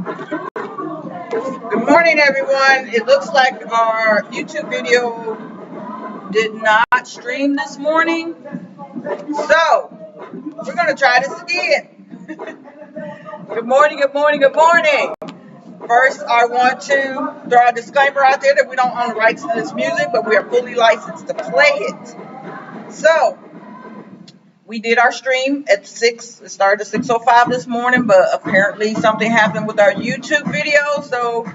Good morning, everyone. It looks like our YouTube video did not stream this morning, so we're going to try this again. Good morning, good morning, good morning. First, I want to throw a disclaimer out there that we don't own the rights to this music, but we are fully licensed to play it. So, we did our stream at 6. It started at 6:05 this morning, but apparently something happened with our YouTube video, so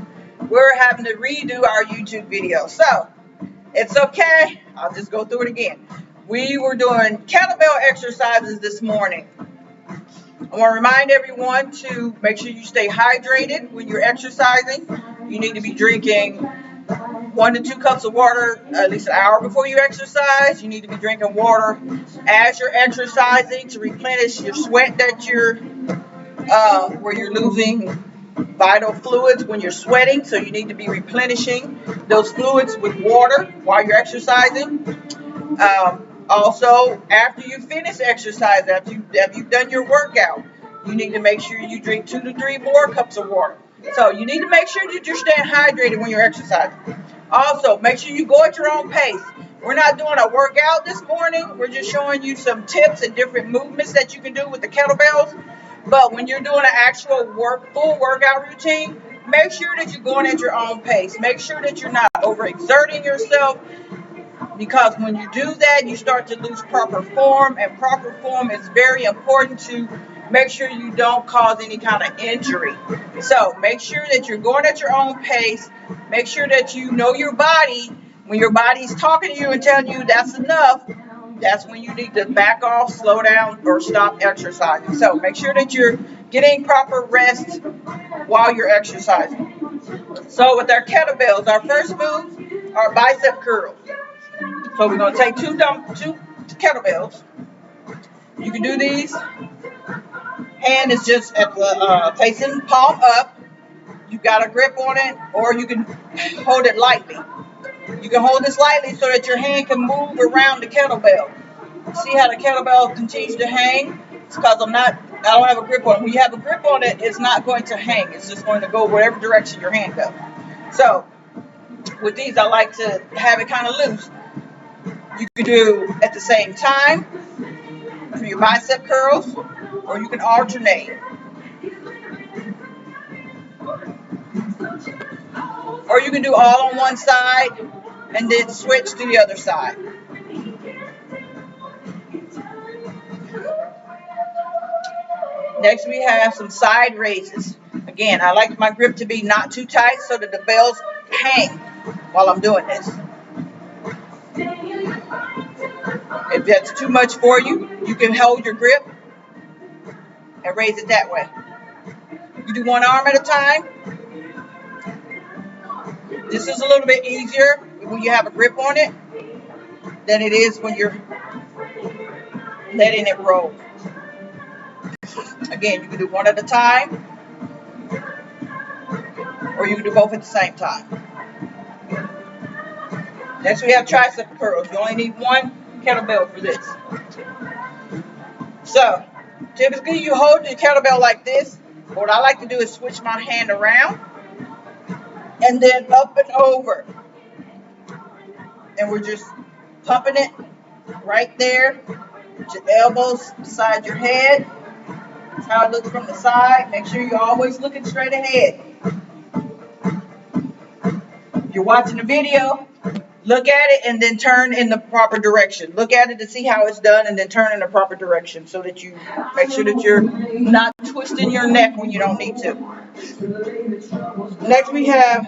we're having to redo our YouTube video. So, it's okay. I'll just go through it again. We were doing kettlebell exercises this morning. I want to remind everyone to make sure you stay hydrated when you're exercising. You need to be drinking 1 to 2 cups of water at least an hour before you exercise. You need to be drinking water as you're exercising to replenish your sweat that where you're losing vital fluids when you're sweating. So you need to be replenishing those fluids with water while you're exercising. Also, after you finish exercise, after you've done your workout, you need to make sure you drink 2 to 3 more cups of water. So you need to make sure that you're staying hydrated when you're exercising. Also, make sure you go at your own pace. We're not doing a workout this morning. We're just showing you some tips and different movements that you can do with the kettlebells. But when you're doing an actual full workout routine, make sure that you're going at your own pace. Make sure that you're not overexerting yourself, because when you do that, you start to lose proper form, and proper form is very important to make sure you don't cause any kind of injury. So make sure that you're going at your own pace. Make sure that you know your body. When your body's talking to you and telling you that's enough, that's when you need to back off, slow down, or stop exercising. So make sure that you're getting proper rest while you're exercising. So with our kettlebells, our first move are bicep curls. So we're going to take two kettlebells. You can do these. Hand is just at the facing palm up. You've got a grip on it, or you can hold it lightly. You can hold this lightly so that your hand can move around the kettlebell. See how the kettlebell continues to hang? It's because I don't have a grip on it. When you have a grip on it, it's not going to hang. It's just going to go whatever direction your hand goes. So with these, I like to have it kind of loose. You can do at the same time for your bicep curls, or you can alternate. Or you can do all on one side and then switch to the other side. Next, we have some side raises. Again, I like my grip to be not too tight so that the bells hang while I'm doing this. If that's too much for you, you can hold your grip and raise it that way. You do one arm at a time. This is a little bit easier when you have a grip on it than it is when you're letting it roll. Again, you can do one at a time, or you can do both at the same time. Next, we have tricep curls. You only need one kettlebell for this. So, typically you hold your kettlebell like this. What I like to do is switch my hand around and then up and over. And we're just pumping it right there. Put your elbows beside your head. That's how it looks from the side. Make sure you're always looking straight ahead. If you're watching the video, look at it and then turn in the proper direction. Look at it to see how it's done and then turn in the proper direction so that you make sure that you're not twisting your neck when you don't need to. Next, we have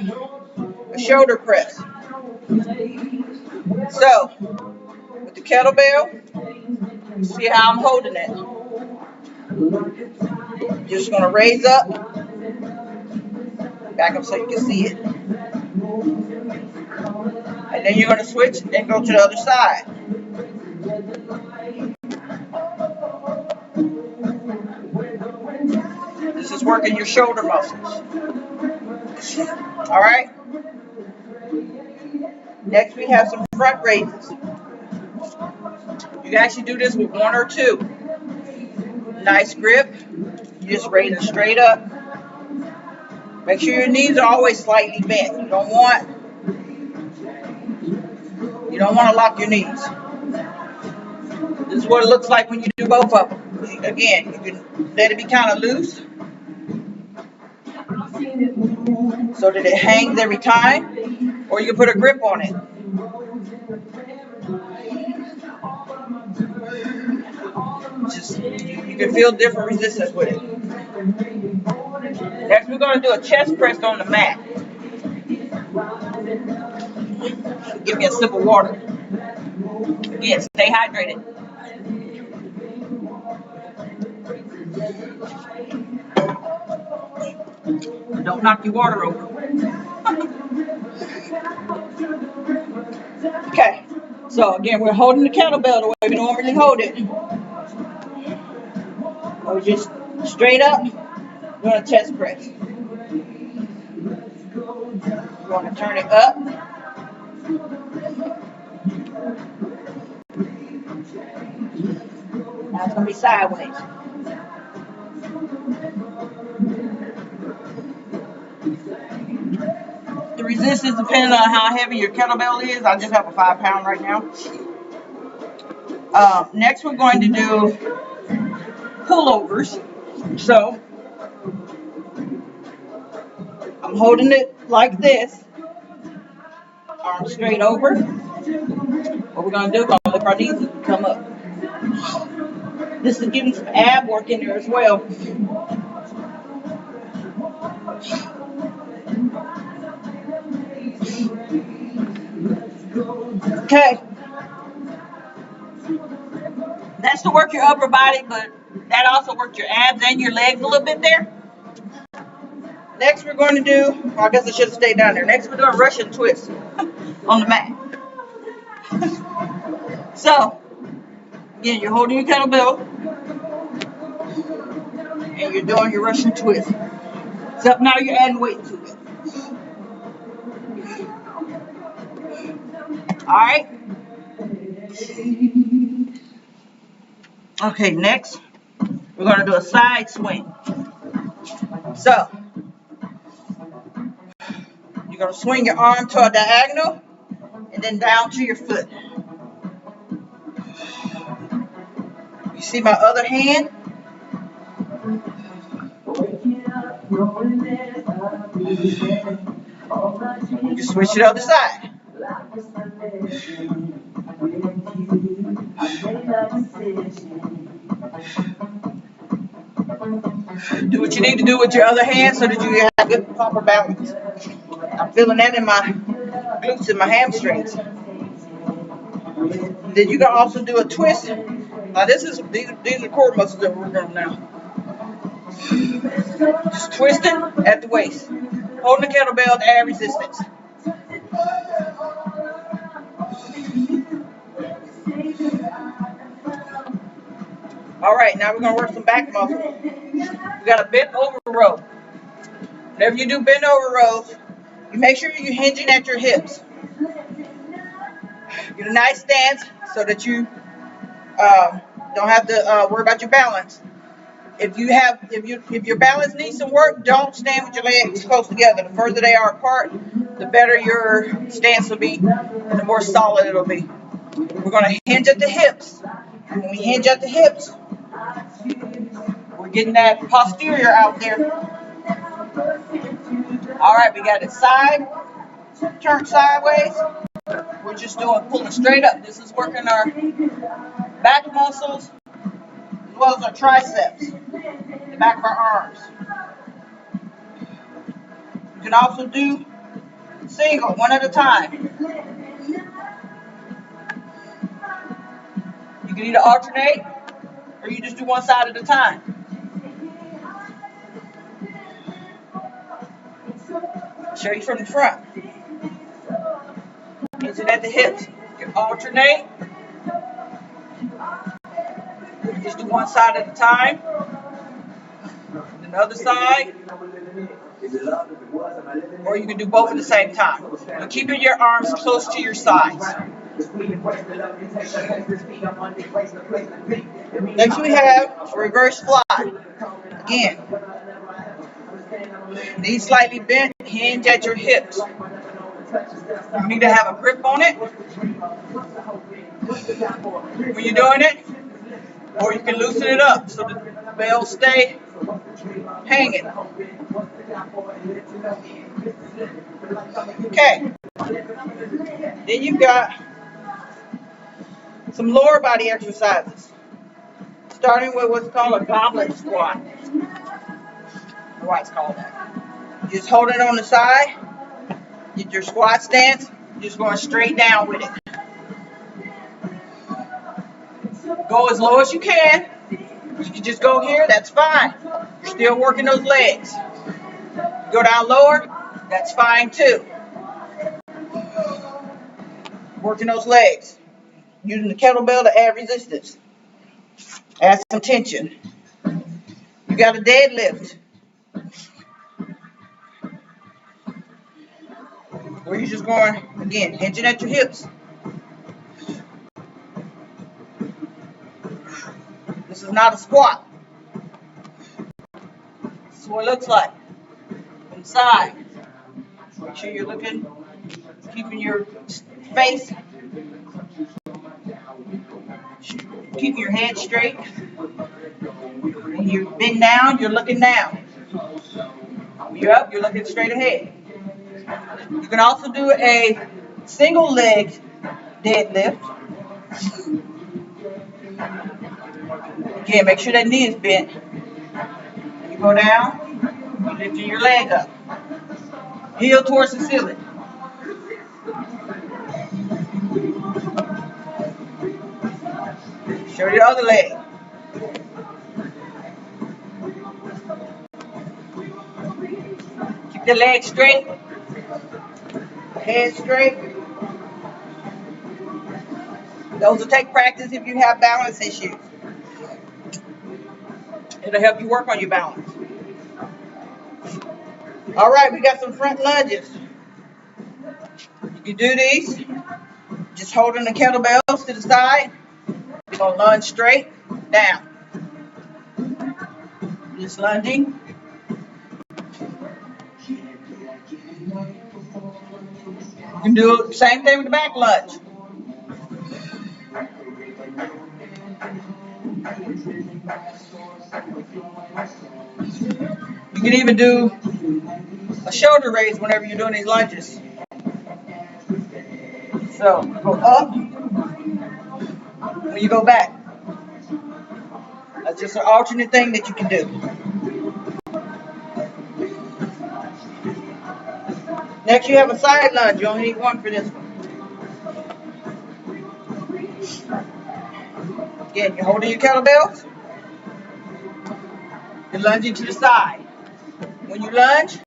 a shoulder press. So, with the kettlebell, see how I'm holding it. Just going to raise up, back up so you can see it. And then you're going to switch and go to the other side. This is working your shoulder muscles. Alright? Next, we have some front raises. You can actually do this with 1 or 2. Nice grip. You just raise it straight up. Make sure your knees are always slightly bent. You don't want to lock your knees. This is what it looks like when you do both of them. Again, you can let it be kind of loose so that it hangs every time, or you can put a grip on it. Just, you can feel different resistance with it. Next, we're going to do a chest press on the mat. Give me a sip of water. Again, stay hydrated. Don't knock your water over. Okay, so again, we're holding the kettlebell the way we normally hold it. Or just straight up, doing a chest press. We're going to turn it up. Now it's going to be sideways. The resistance depends on how heavy your kettlebell is. I just have a 5-pound right now. Next, we're going to do pullovers. So, I'm holding it like this. Arms straight over. What we're going to do, we're going to lift our knees and come up. This is getting some ab work in there as well. Okay. That's to work your upper body, but that also works your abs and your legs a little bit there. Next, we're going to do, I guess I should have stayed down there. Next, we're doing Russian twist on the mat. So, again, you're holding your kettlebell and you're doing your Russian twist. Except now you're adding weight to it. Alright? Okay, next, we're going to do a side swing. So, you're going to swing your arm to a diagonal and then down to your foot. You see my other hand? You switch to the other side. Do what you need to do with your other hand so that you have good proper balance. I'm feeling that in my glutes and my hamstrings. Then you can also do a twist. Now these are core muscles that we're working on now. Just twisting at the waist. Holding the kettlebell to add resistance. Alright, now we're going to work some back muscles. We got a bent over row. Whenever you do bent over rows, you make sure you're hinging at your hips. Get a nice stance so that you don't have to worry about your balance. If your balance needs some work, don't stand with your legs close together. The further they are apart, the better your stance will be and the more solid it'll be. We're going to hinge at the hips. And when we hinge at the hips, we're getting that posterior out there. Alright, we got it side, turn sideways. We're just pulling straight up. This is working our back muscles as well as our triceps, the back of our arms. You can also do single, one at a time. You can either alternate or you just do one side at a time. Show you from the front. Hinge it at the hips. You can alternate. You just do one side at a time. And the other side. Or you can do both at the same time. But keeping your arms close to your sides. Next we have reverse fly. Again, Knees slightly bent, hinge at your hips. You need to have a grip on it when you're doing it, or you can loosen it up so the bells stay hanging. Okay. Then you've got some lower body exercises, starting with what's called a Goblin Squat. I don't know why it's called that. You just hold it on the side, get your squat stance, you're just going straight down with it. Go as low as you can. You can just go here, that's fine. You're still working those legs. Go down lower, that's fine too. Working those legs. Using the kettlebell to add resistance. Add some tension. You got a deadlift, where you're just going, again, hinging at your hips. This is not a squat. This is what it looks like from the side. Make sure you're looking, keeping your face, keeping your head straight. When you bend down, you're looking down. When you're up, you're looking straight ahead. You can also do a single leg deadlift. Again, make sure that knee is bent. You go down, you're lifting your leg up. Heel towards the ceiling. Show your other leg. Keep the leg straight. Head straight. Those will take practice if you have balance issues. It'll help you work on your balance. All right, we got some front lunges. You can do these. Just holding the kettlebells to the side. You're going to lunge straight down. Just lunging. You can do the same thing with the back lunge. You can even do a shoulder raise whenever you're doing these lunges. So, go up when you go back. That's just an alternate thing that you can do. Next, you have a side lunge. You only need one for this one. Again, you're holding your kettlebells. You're lunging to the side. When you lunge,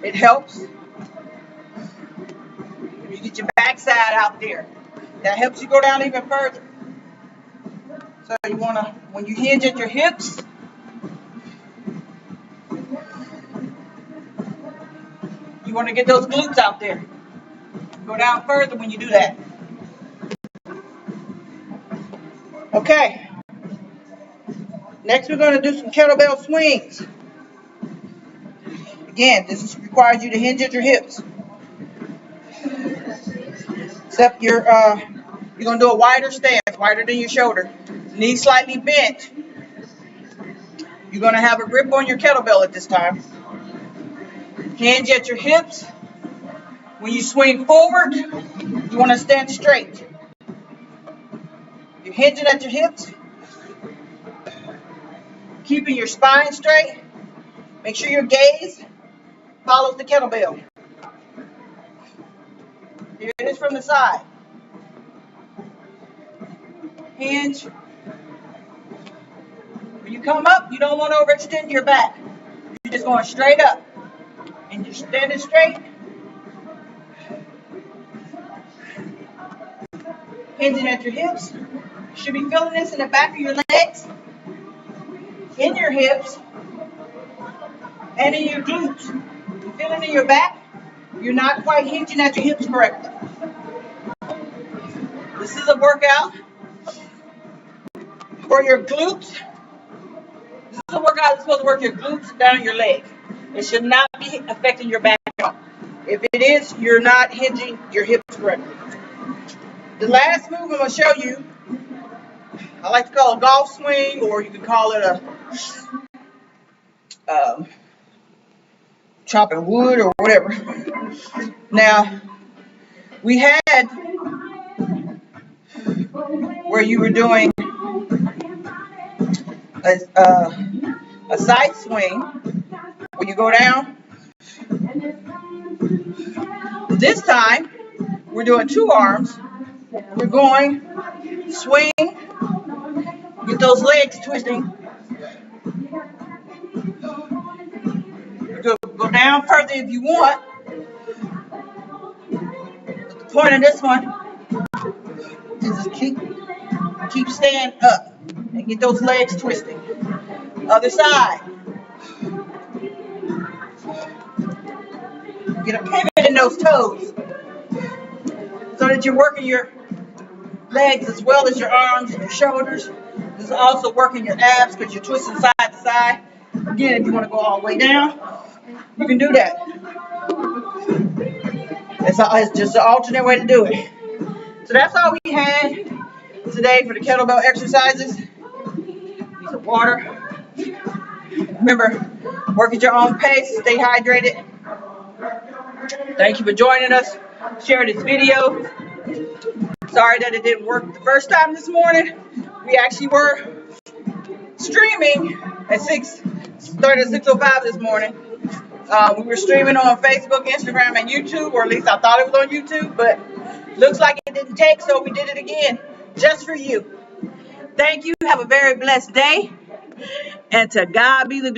it helps. You get your backside out there. That helps you go down even further. So you want to, when you hinge at your hips, you want to get those glutes out there. Go down further when you do that. Okay. Next, we're going to do some kettlebell swings. Again, this requires you to hinge at your hips. Except you're going to do a wider stance, wider than your shoulder. Knees slightly bent. You're going to have a grip on your kettlebell at this time. Hinge at your hips. When you swing forward, you want to stand straight. You're hinging at your hips. Keeping your spine straight. Make sure your gaze follows the kettlebell. Here it is from the side. Hinge. When you come up, you don't want to overextend your back. You're just going straight up. And you're standing straight. Hinging at your hips. You should be feeling this in the back of your legs, in your hips, and in your glutes. You feel it in your back, you're not quite hinging at your hips correctly. This is a workout for your glutes. This is muscle workout is supposed to work your glutes and down your legs. It should not be affecting your back at all. If it is, you're not hinging your hips correctly. The last move I'm going to show you, I like to call it a golf swing, or you can call it a chopping wood or whatever. Now, we had where you were doing a side swing where you go down. This time, we're doing two arms. We're going swing, get those legs twisting. Go down further if you want. But the point of this one is to keep staying up and get those legs twisting. Other side. Get a pivot in those toes so that you're working your legs as well as your arms and your shoulders. This is also working your abs because you're twisting side to side. Again, if you want to go all the way down, you can do that. It's just an alternate way to do it. So that's all we had today for the kettlebell exercises. Need some water. Remember, work at your own pace. Stay hydrated. Thank you for joining us. Share this video. Sorry that it didn't work the first time this morning. We actually were streaming at 6:05 this morning. We were streaming on Facebook, Instagram, and YouTube, or at least I thought it was on YouTube, but looks like it didn't take, so we did it again just for you. Thank you. Have a very blessed day, and to God be the glory.